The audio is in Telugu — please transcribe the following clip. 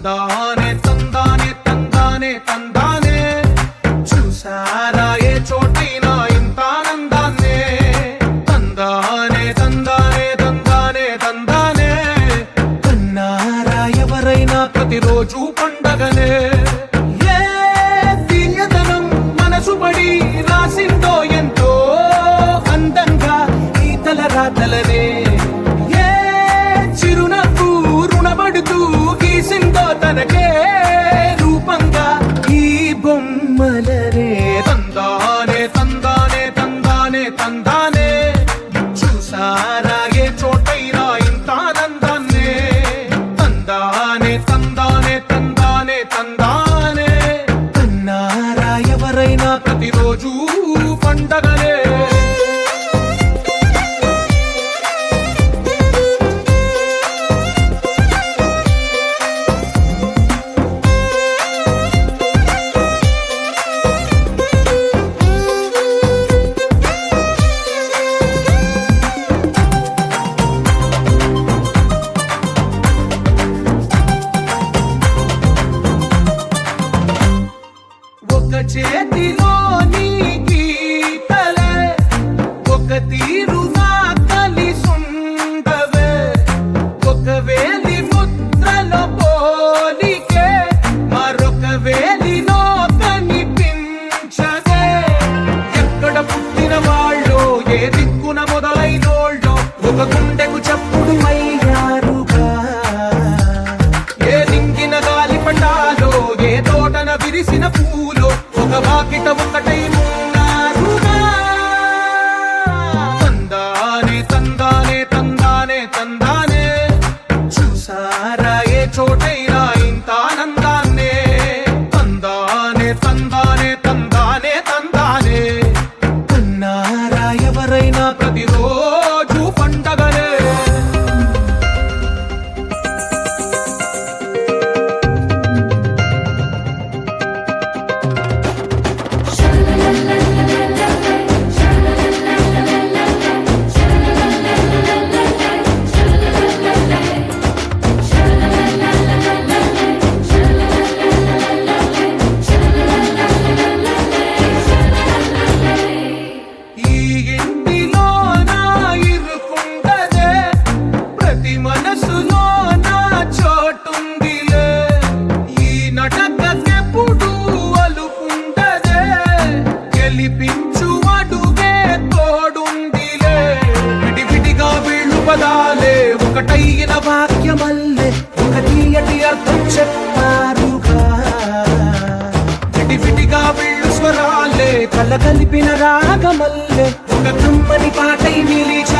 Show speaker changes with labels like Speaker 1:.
Speaker 1: తందానే తందానే తందానే తందానే చూసారా ఏ చోటైనా ఇంత ఆనందాన్నే తందానే తందానే తందానే తందానే కన్నారా ఎవరైనా ప్రతిరోజు పండగనే ఏ తీయదనం మనసు పడి రాసిందో ఎంతో అందంగా ఈ తలరాతలనే ఏ చిరునవ్వు రుణపడుతూ గీసిందో తనకే రూపంగా ఈ బొమ్మలనే తందానే తందానే తందానే తందానే చూసారా ఏ చోటైనా ఇంత ఆనందాన్నే తందానే తందానే తందానే తందానే కన్నారా ఎవరైనా ప్రతిరోజు పండగనే ఒక చేతిలో నీ గీతలే ఒక తీరుగా కలిసుండవే ఒక వేలి ముద్రలో పోలికే మరొక వేలిలో కనిపించదే ఎక్కడ పుట్టిన వాళ్ళో ఏ దిక్కున మొదలైనోళ్ళో ఒక గుండెకు చప్పుడు అయ్యారుగా ఏ దింగిన గాలి పటాలో ఏ తోటన విరిసిన పూలో ఒక వాకిట ఒకటై ఉన్నారుగా తందానే తందానే తందానే తందానే చూసారా ఏ చోటైనా ఇంత ఆనందాన్నే తందానే తందానే తందానే తందానే కన్నారా ఎవరైనా ప్రతిరోజు పండగనే ఈ ఇంటిలో నా ఇరుకుండదే ప్రతి మనసులో నా చోటుందిలే ఈ నటకెప్పుడు అలుకుండదే గెలిపించు అడుగే తోడుందిలే విడివిడిగా వీళ్ళు పదాలే ఒకటైన వాక్యమల్లే ఒక తీయటి అర్థం చెప్పారుగా విడివిడిగా వీళ్ళు స్వరాలే కలగలిపిన రాగమల్లే ఒక కమ్మని పాటై నిలిచి